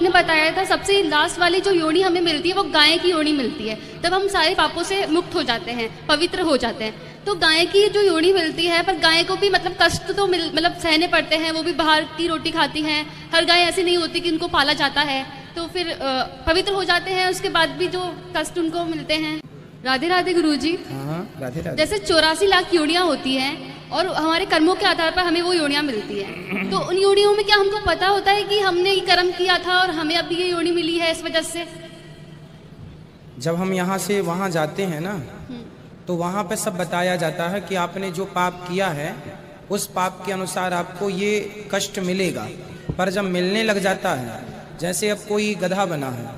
ने बताया था सबसे लास्ट वाली जो योनि हमें मिलती है वो गाय की योनि मिलती है। तब हम सारे पापों से मुक्त हो जाते हैं, पवित्र हो जाते हैं। तो गाय की जो योनि मिलती है, पर गाय को भी मतलब कष्ट तो मतलब सहने पड़ते हैं। वो भी बाहर की रोटी खाती हैं। हर गाय ऐसी नहीं होती कि उनको पाला जाता है। तो फिर पवित्र हो जाते हैं, उसके बाद भी जो कष्ट उनको मिलते हैं। राधे राधे गुरुजी। हाँ, राधे राधे। जैसे 84 लाख योनियाँ होती हैं और हमारे कर्मों के आधार पर हमें वो योनियाँ मिलती हैं। तो उन योनियों में क्या हमको पता होता है कि हमने ये कर्म किया था और हमें अभी ये योनि मिली है इस वजह से? जब हम यहाँ से वहाँ जाते हैं ना, तो वहाँ पे सब बताया जाता है कि आपने जो पाप किया है उस पाप के अनुसार आपको ये कष्ट मिलेगा। पर जब मिलने लग जाता है, जैसे अब कोई गधा बना है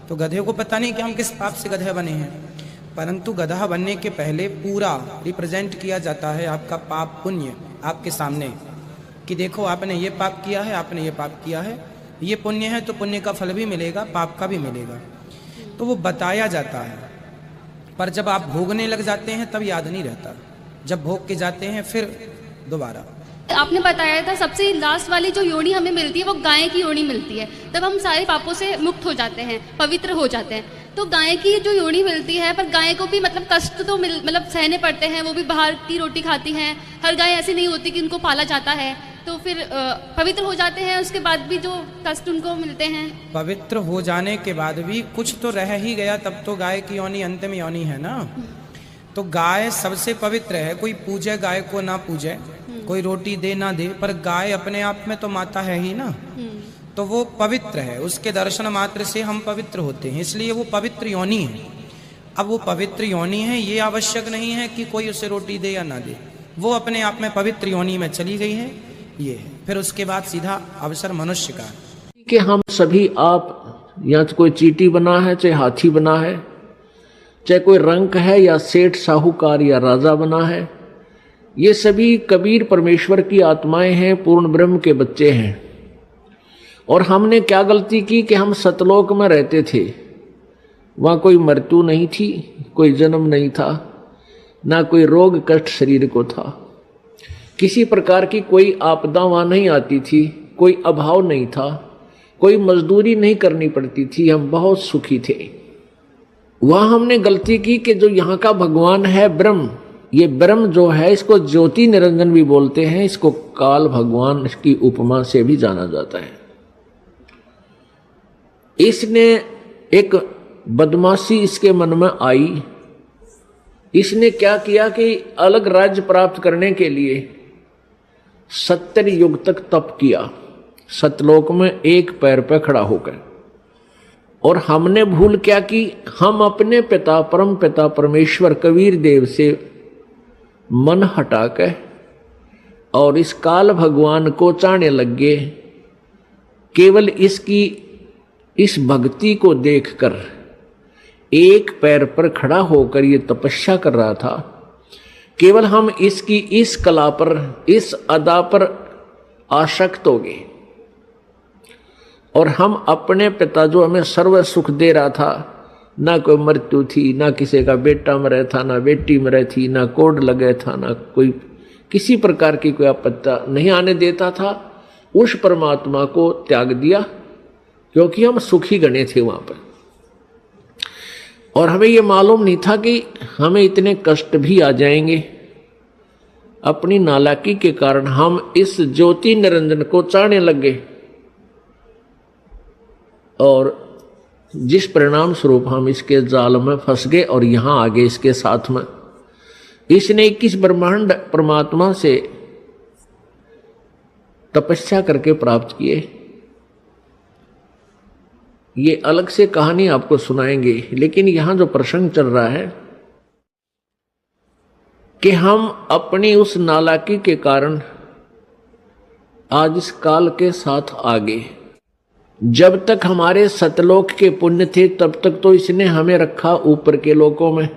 तो गधे को पता नहीं कि हम किस पाप से गधे बने हैं, परंतु गधा बनने के पहले पूरा रिप्रेजेंट किया जाता है आपका पाप पुण्य आपके सामने कि देखो आपने ये पाप किया है, आपने ये पाप किया है, ये पुण्य है तो पुण्य का फल भी मिलेगा, पाप का भी मिलेगा। तो वो बताया जाता है। पर जब आप भोगने लग जाते हैं तब याद नहीं रहता। जब भोग के जाते हैं फिर दोबारा। आपने बताया था सबसे लास्ट वाली जो योनि हमें मिलती है वो गाय की योनि मिलती है। तब हम सारे पापों से मुक्त हो जाते हैं, पवित्र हो जाते हैं। तो गाय की जो योनि मिलती है, पर गाय को भी मतलब कष्ट तो मतलब सहने पड़ते हैं। वो भी बाहर की रोटी खाती हैं। हर गाय ऐसी नहीं होती कि उनको पाला जाता है। तो फिर पवित्र हो जाते हैं, उसके बाद भी जो कष्ट उनको मिलते हैं। पवित्र हो जाने के बाद भी कुछ तो रह ही गया, तब तो गाय की योनि अंतिम योनि है ना। तो गाय सबसे पवित्र है। कोई पूजे गाय को ना पूजे, कोई रोटी दे ना दे, पर गाय अपने आप में तो माता है ही ना। तो वो पवित्र है, उसके दर्शन मात्र से हम पवित्र होते हैं, इसलिए वो पवित्र योनि है। अब वो पवित्र योनि है, ये आवश्यक नहीं है कि कोई उसे रोटी दे या ना दे, वो अपने आप में पवित्र योनि में चली गई है। ये है। फिर उसके बाद सीधा अवसर मनुष्य का कि हम सभी, आप या तो कोई चींटी बना है, चाहे हाथी बना है, चाहे कोई रंक है या सेठ साहूकार या राजा बना है, ये सभी कबीर परमेश्वर की आत्माएं हैं, पूर्ण ब्रह्म के बच्चे हैं। और हमने क्या गलती की कि हम सतलोक में रहते थे। वहाँ कोई मृत्यु नहीं थी, कोई जन्म नहीं था, ना कोई रोग कष्ट शरीर को था, किसी प्रकार की कोई आपदा वहाँ नहीं आती थी, कोई अभाव नहीं था, कोई मजदूरी नहीं करनी पड़ती थी, हम बहुत सुखी थे। वहाँ हमने गलती की कि जो यहाँ का भगवान है ब्रह्म, ये ब्रह्म जो है इसको ज्योति निरंजन भी बोलते हैं, इसको काल भगवान इसकी उपमा से भी जाना जाता है। इसने एक बदमाशी इसके मन में आई। इसने क्या किया कि अलग राज्य प्राप्त करने के लिए 70 युग तक तप किया, सतलोक में एक पैर पर खड़ा होकर। और हमने भूल क्या की, हम अपने पिता परम पिता परमेश्वर कबीर देव से मन हटाकर और इस काल भगवान को चाहने लग गए। केवल इसकी इस भक्ति को देखकर, एक पैर पर खड़ा होकर ये तपस्या कर रहा था, केवल हम इसकी इस कला पर, इस अदा पर आसक्त हो गए। और हम अपने पिता जो हमें सर्व सुख दे रहा था, ना कोई मृत्यु थी, ना किसी का बेटा मरे था, ना बेटी मरे थी, ना कोड लगे था, ना कोई किसी प्रकार की कोई आपत्ति नहीं आने देता था, उस परमात्मा को त्याग दिया क्योंकि हम सुखी गणे थे वहां पर। और हमें ये मालूम नहीं था कि हमें इतने कष्ट भी आ जाएंगे। अपनी नालायकी के कारण हम इस ज्योति निरंजन को चाहने लगे और जिस परिणाम स्वरूप हम इसके जाल में फंस गए और यहां आगे इसके साथ में इसने 21 ब्रह्मांड परमात्मा से तपस्या करके प्राप्त किए। ये अलग से कहानी आपको सुनाएंगे, लेकिन यहां जो प्रसंग चल रहा है कि हम अपनी उस नालायकी के कारण आज इस काल के साथ आगे। जब तक हमारे सतलोक के पुण्य थे तब तक तो इसने हमें रखा ऊपर के लोकों में,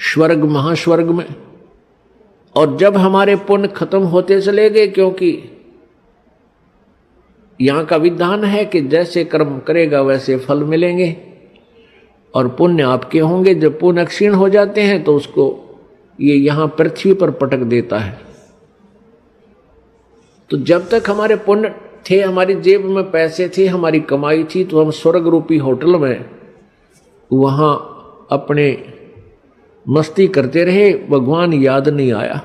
स्वर्ग महास्वर्ग में। और जब हमारे पुण्य खत्म होते चले गए, क्योंकि यहाँ का विधान है कि जैसे कर्म करेगा वैसे फल मिलेंगे और पुण्य आपके होंगे। जब पुण्य क्षीण हो जाते हैं तो उसको ये यहाँ पृथ्वी पर पटक देता है। तो जब तक हमारे पुण्य थे, हमारी जेब में पैसे थे, हमारी कमाई थी, तो हम स्वर्ग रूपी होटल में वहां अपने मस्ती करते रहे, भगवान याद नहीं आया।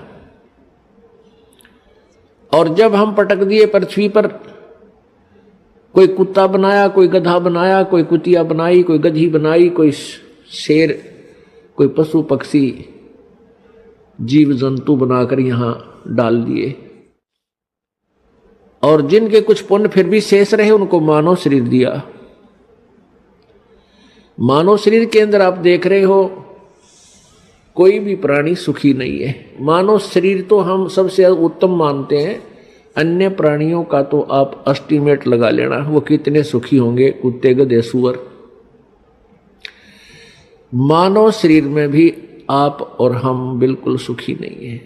और जब हम पटक दिए पृथ्वी पर, कोई कुत्ता बनाया, कोई गधा बनाया, कोई कुतिया बनाई, कोई गधी बनाई, कोई शेर, कोई पशु पक्षी जीव जंतु बनाकर यहां डाल दिए। और जिनके कुछ पुण्य फिर भी शेष रहे उनको मानव शरीर दिया। मानव शरीर के अंदर आप देख रहे हो कोई भी प्राणी सुखी नहीं है। मानव शरीर तो हम सबसे उत्तम मानते हैं, अन्य प्राणियों का तो आप एस्टीमेट लगा लेना वो कितने सुखी होंगे, कुत्ते गधे सुअर। मानव शरीर में भी आप और हम बिल्कुल सुखी नहीं है।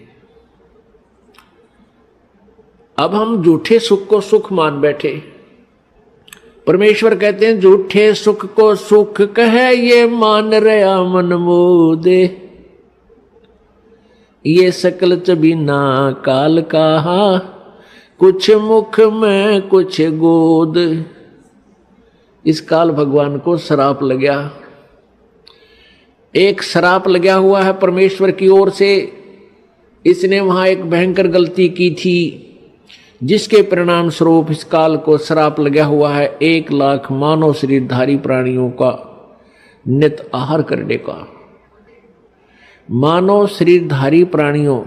अब हम झूठे सुख को सुख मान बैठे। परमेश्वर कहते हैं झूठे सुख को सुख कहे ये मान रहा मन मोदे, ये सकल चबीना काल कहा कुछ मुख में कुछ गोद। इस काल भगवान को श्राप लग गया, एक श्राप लगा हुआ है परमेश्वर की ओर से। इसने वहां एक भयंकर गलती की थी जिसके परिणाम स्वरूप इस काल को श्राप लगा हुआ है 1 लाख मानव शरीरधारी प्राणियों का नित आहार करने का। मानव शरीरधारी प्राणियों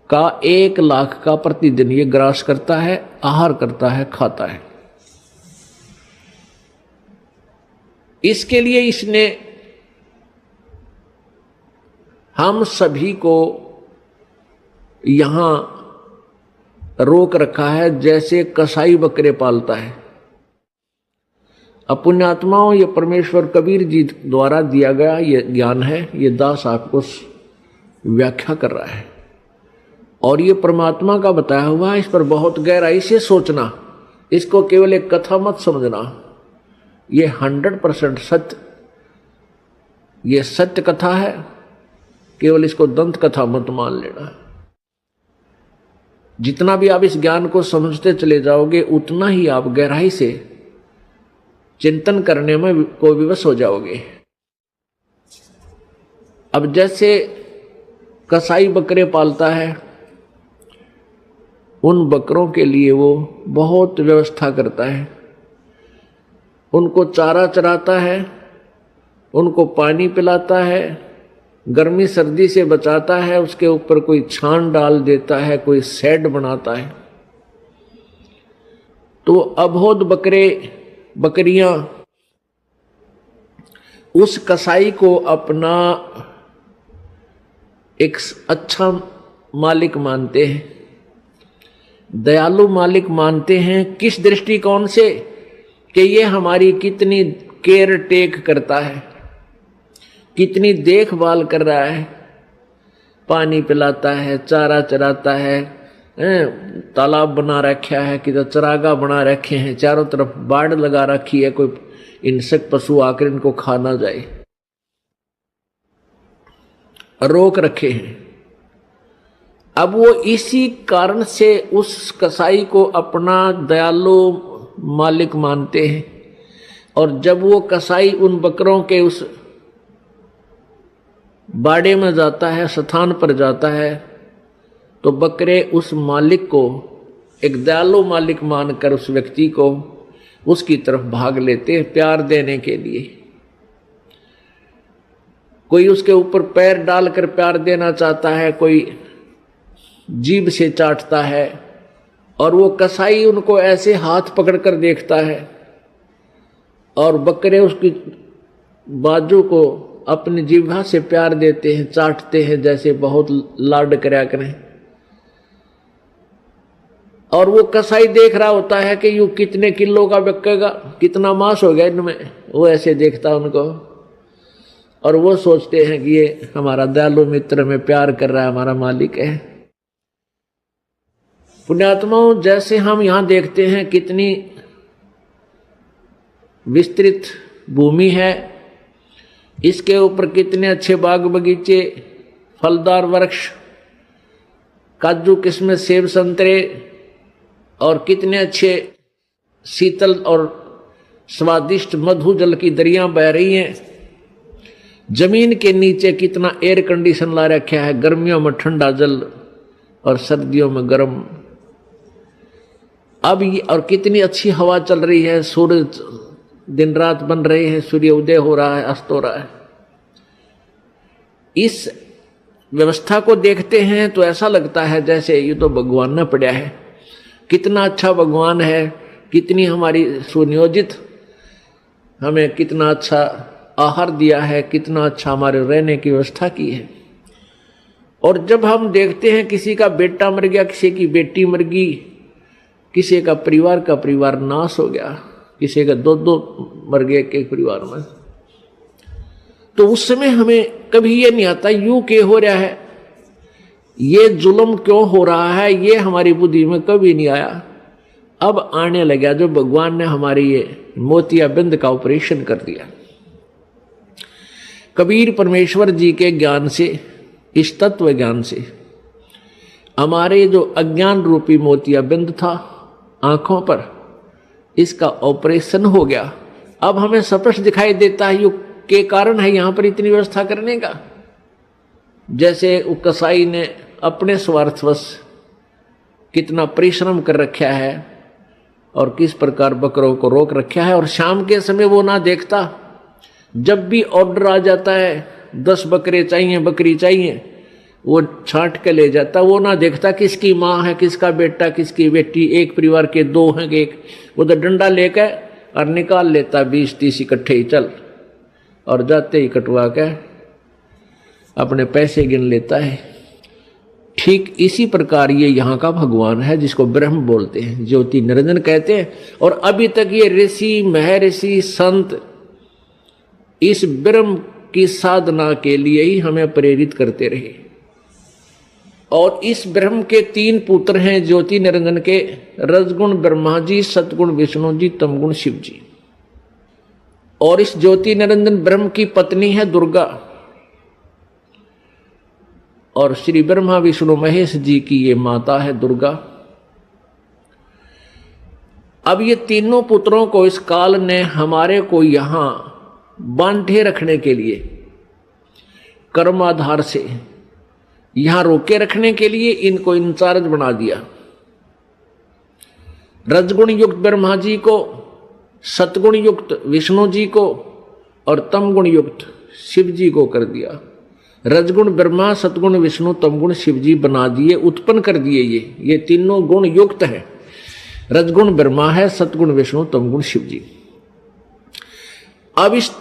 का 1 लाख का प्रतिदिन ये ग्रास करता है, आहार करता है, खाता है। इसके लिए इसने हम सभी को यहां रोक रखा है, जैसे कसाई बकरे पालता है। अब पुण्यात्माओं, ये परमेश्वर कबीर जी द्वारा दिया गया ये ज्ञान है, ये दास आपको व्याख्या कर रहा है और ये परमात्मा का बताया हुआ है। इस पर बहुत गहराई से सोचना, इसको केवल एक कथा मत समझना, ये 100% सत्य, ये सत्य कथा है, केवल इसको दंत कथा मत मान लेना। जितना भी आप इस ज्ञान को समझते चले जाओगे उतना ही आप गहराई से चिंतन करने में को विवश हो जाओगे। अब जैसे कसाई बकरे पालता है, उन बकरों के लिए वो बहुत व्यवस्था करता है, उनको चारा चराता है, उनको पानी पिलाता है, गर्मी सर्दी से बचाता है, उसके ऊपर कोई छान डाल देता है, कोई शेड बनाता है। तो अबोध बकरे बकरियां उस कसाई को अपना एक अच्छा मालिक मानते हैं, दयालु मालिक मानते हैं। किस दृष्टिकोण से कि ये हमारी कितनी केयर टेक करता है, कितनी देखभाल कर रहा है, पानी पिलाता है, चारा चराता है, तालाब बना रखा है, किधर चरागा बना रखे हैं, चारों तरफ बाड़ लगा रखी है, कोई हिंसक पशु आकर इनको खा ना जाए, रोक रखे हैं। अब वो इसी कारण से उस कसाई को अपना दयालु मालिक मानते हैं। और जब वो कसाई उन बकरों के उस बाड़े में जाता है, स्थान पर जाता है, तो बकरे उस मालिक को एक दयालु मालिक मानकर उस व्यक्ति को उसकी तरफ भाग लेते हैं प्यार देने के लिए। कोई उसके ऊपर पैर डालकर प्यार देना चाहता है, कोई जीभ से चाटता है, और वो कसाई उनको ऐसे हाथ पकड़कर देखता है और बकरे उसकी बाजू को अपनी जीभा से प्यार देते हैं, चाटते हैं, जैसे बहुत लाड करया करें। और वो कसाई देख रहा होता है कि यू कितने किलो का बिकेगा, कितना मांस हो गया इनमें, वो ऐसे देखता उनको, और वो सोचते हैं कि ये हमारा दयालु मित्र में प्यार कर रहा है, हमारा मालिक है। पुण्यात्माओं, जैसे हम यहां देखते हैं कितनी विस्तृत भूमि है, इसके ऊपर कितने अच्छे बाग बगीचे, फलदार वृक्ष, काजू किस्में, सेब संतरे, और कितने अच्छे शीतल और स्वादिष्ट मधु जल की दरियां बह रही हैं। जमीन के नीचे कितना एयर कंडीशन ला रखा है, गर्मियों में ठंडा जल और सर्दियों में गर्म। अब ये और कितनी अच्छी हवा चल रही है, सूरज दिन रात बन रहे हैं, सूर्य उदय हो रहा है, अस्त हो रहा है। इस व्यवस्था को देखते हैं तो ऐसा लगता है जैसे ये तो भगवान ने पड़ा है। कितना अच्छा भगवान है, कितनी हमारी सुनियोजित, हमें कितना अच्छा आहार दिया है, कितना अच्छा हमारे रहने की व्यवस्था की है। और जब हम देखते हैं किसी का बेटा मर गया, किसी की बेटी मर गई, किसी का परिवार नाश हो गया, किसी का दो मर गए एक परिवार में, तो उस समय हमें कभी ये नहीं आता यूं क्यों हो रहा है, ये जुल्म क्यों हो रहा है, ये हमारी बुद्धि में कभी नहीं आया। अब आने लगा जो भगवान ने हमारी ये मोतियाबिंद का ऑपरेशन कर दिया। कबीर परमेश्वर जी के ज्ञान से, इस तत्व ज्ञान से हमारे जो अज्ञान रूपी मोतियाबिंद था आंखों पर, इसका ऑपरेशन हो गया। अब हमें स्पष्ट दिखाई देता है युग के कारण है यहां पर इतनी व्यवस्था करने का। जैसे कसाई ने अपने स्वार्थवश कितना परिश्रम कर रखा है और किस प्रकार बकरों को रोक रखा है, और शाम के समय वो ना देखता, जब भी ऑर्डर आ जाता है 10 बकरे चाहिए, बकरी चाहिए, वो छांट के ले जाता। वो ना देखता किसकी माँ है, किसका बेटा, किसकी बेटी, एक परिवार के 2 हैं कि एक। वो तो डंडा लेकर और निकाल लेता 20-30 इकट्ठे ही चल, और जाते ही कटवा के अपने पैसे गिन लेता है। ठीक इसी प्रकार ये यहाँ का भगवान है जिसको ब्रह्म बोलते हैं, ज्योति निरंजन कहते हैं। और अभी तक ये ऋषि, महर्षि, संत इस ब्रह्म की साधना के लिए ही हमें प्रेरित करते रहे। और इस ब्रह्म के 3 पुत्र हैं ज्योति निरंजन के, रजगुण ब्रह्मा जी, सतगुण विष्णु जी, तमगुण शिव जी। और इस ज्योति निरंजन ब्रह्म की पत्नी है दुर्गा, और श्री ब्रह्मा विष्णु महेश जी की ये माता है दुर्गा। अब ये तीनों पुत्रों को इस काल ने हमारे को यहां बांधे रखने के लिए, कर्माधार से यहां रोके रखने के लिए इनको इंचार्ज बना दिया। रजगुण युक्त ब्रह्मा जी को, सतगुण युक्त विष्णु जी को और तमगुण युक्त शिव जी को कर दिया। रजगुण ब्रह्मा, सतगुण विष्णु, तमगुण शिव जी बना दिए, उत्पन्न कर दिए। ये तीनों गुण युक्त है। रजगुण ब्रह्मा है, सतगुण विष्णु, तमगुण शिव जी। अब इस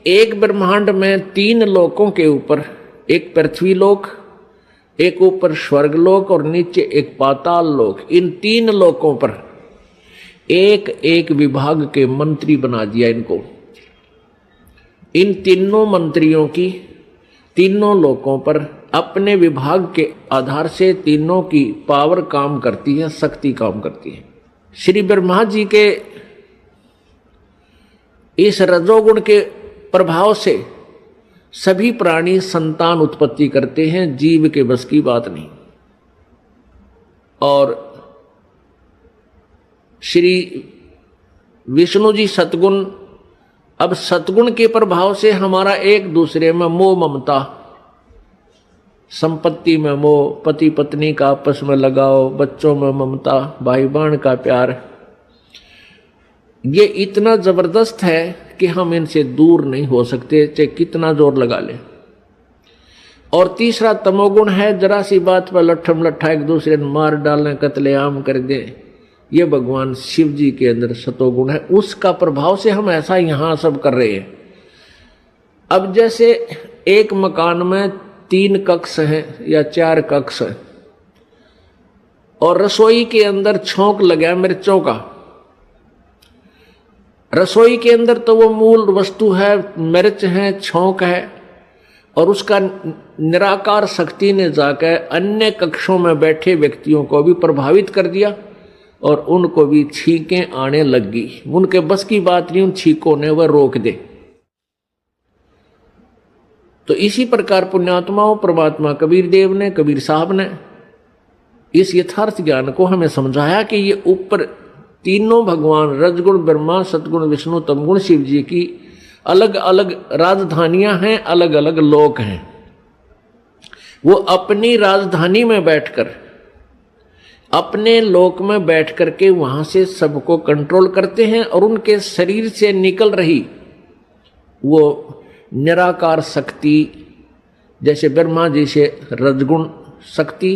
एक ब्रह्मांड में 3 लोकों के ऊपर, एक पृथ्वी लोक, एक ऊपर स्वर्ग लोक और नीचे एक पाताल लोक, इन 3 लोकों पर एक एक विभाग के मंत्री बना दिया इनको। इन तीनों मंत्रियों की तीनों लोकों पर अपने विभाग के आधार से तीनों की पावर काम करती है, शक्ति काम करती है। श्री ब्रह्मा जी के इस रजोगुण के प्रभाव से सभी प्राणी संतान उत्पत्ति करते हैं, जीव के बस की बात नहीं। और श्री विष्णु जी सतगुण, अब सतगुण के प्रभाव से हमारा एक दूसरे में मोह ममता, संपत्ति में मोह, पति पत्नी का आपस में लगाव, बच्चों में ममता, भाई बहन का प्यार, ये इतना जबरदस्त है कि हम इनसे दूर नहीं हो सकते, चाहे कितना जोर लगा लें। और तीसरा तमोगुण है, जरा सी बात पर लट्ठम लट्ठा एक दूसरे ने मार डालें, कत्लेआम कर दें। ये भगवान शिव जी के अंदर सतोगुण है, उसका प्रभाव से हम ऐसा यहां सब कर रहे हैं। अब जैसे एक मकान में 3 कक्ष हैं या 4 कक्ष हैं, और रसोई के अंदर छोंक लगा मिर्चों का। रसोई के अंदर तो वो मूल वस्तु है, मिर्च है, छोंक है, और उसका निराकार शक्ति ने जाकर अन्य कक्षों में बैठे व्यक्तियों को भी प्रभावित कर दिया, और उनको भी छींकें आने लग गई। उनके बस की बात नहीं उन छींकों ने वह रोक दे। तो इसी प्रकार पुण्यात्माओं, परमात्मा कबीर देव ने, कबीर साहब ने इस यथार्थ ज्ञान को हमें समझाया कि ये ऊपर तीनों भगवान रजगुण ब्रह्मा, सतगुण विष्णु, तमगुण शिव जी की अलग अलग राजधानियां हैं, अलग अलग लोक हैं। वो अपनी राजधानी में बैठकर, अपने लोक में बैठ करके वहां से सबको कंट्रोल करते हैं और उनके शरीर से निकल रही वो निराकार शक्ति, जैसे ब्रह्मा जी से रजगुण शक्ति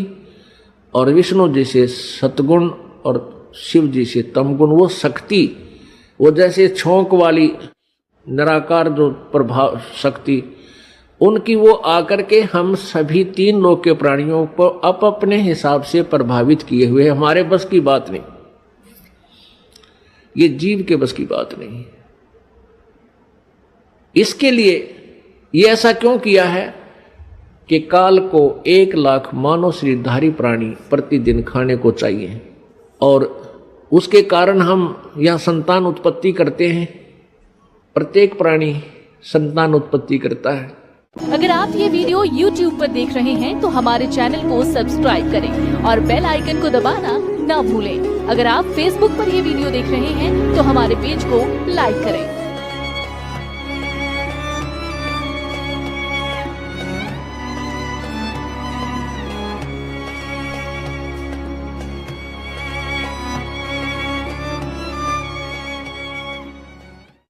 और विष्णु जी से सतगुण और शिव जी से तमगुण, वो शक्ति, वो जैसे छोंक वाली निराकार जो प्रभाव शक्ति, उनकी वो आकर के हम सभी तीन लोक के प्राणियों को अपने हिसाब से प्रभावित किए हुए। हमारे बस की बात नहीं, ये जीव के बस की बात नहीं। इसके लिए ये ऐसा क्यों किया है कि काल को 1 लाख मानव शरीरधारी प्राणी प्रतिदिन खाने को चाहिए और उसके कारण हम यह संतान उत्पत्ति करते हैं। प्रत्येक प्राणी संतान उत्पत्ति करता है। अगर आप ये वीडियो YouTube पर देख रहे हैं तो हमारे चैनल को सब्सक्राइब करें और बेल आइकन को दबाना ना भूलें। अगर आप Facebook पर ये वीडियो देख रहे हैं तो हमारे पेज को लाइक करें।